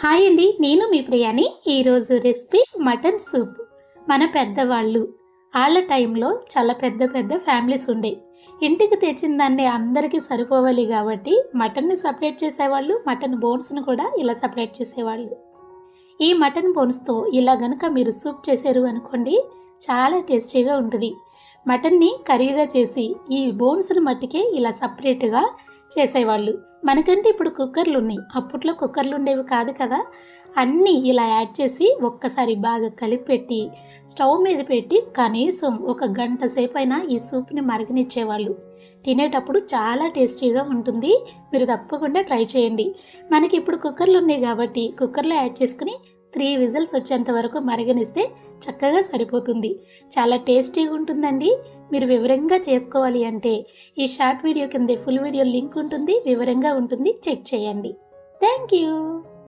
Hi అండి, నేను మీ ప్రియాని. ఈరోజు రెసిపీ మటన్ సూప్. మన పెద్దవాళ్ళు వాళ్ళ టైంలో చాలా పెద్ద పెద్ద ఫ్యామిలీస్ ఉండే, ఇంటికి తెచ్చిన దాన్ని అందరికీ సరిపోవాలి కాబట్టి మటన్ని సపరేట్ చేసేవాళ్ళు, మటన్ బోన్స్ని కూడా ఇలా సపరేట్ చేసేవాళ్ళు. ఈ మటన్ బోన్స్తో ఇలా గనుక మీరు సూప్ చేశారు అనుకోండి, చాలా టేస్టీగా ఉంటుంది. మటన్ని కర్రీగా చేసి ఈ బోన్స్ని మట్టికే ఇలా సపరేట్గా చేసేవాళ్ళు. మనకంటే ఇప్పుడు కుక్కర్లు ఉన్నాయి, అప్పట్లో కుక్కర్లు ఉండేవి కాదు కదా. అన్నీ ఇలా యాడ్ చేసి ఒక్కసారి బాగా కలిపెట్టి స్టవ్ మీద పెట్టి కనీసం ఒక గంట సేపు అయినా ఈ సూప్ని మరగనిచ్చేవాళ్ళు. తినేటప్పుడు చాలా టేస్టీగా ఉంటుంది. మీరు తప్పకుండా ట్రై చేయండి. మనకి ఇప్పుడు కుక్కర్లు ఉన్నాయి కాబట్టి కుక్కర్లో యాడ్ చేసుకుని 3 విజిల్స్ వచ్చేంత వరకు మరగనిస్తే చక్కగా సరిపోతుంది. చాలా టేస్టీగా ఉంటుందండి. మీరు వివరంగా చేసుకోవాలి అంటే ఈ షార్ట్ వీడియో కింద ఫుల్ వీడియో లింక్ ఉంటుంది, వివరంగా ఉంటుంది, చెక్ చేయండి. Thank you.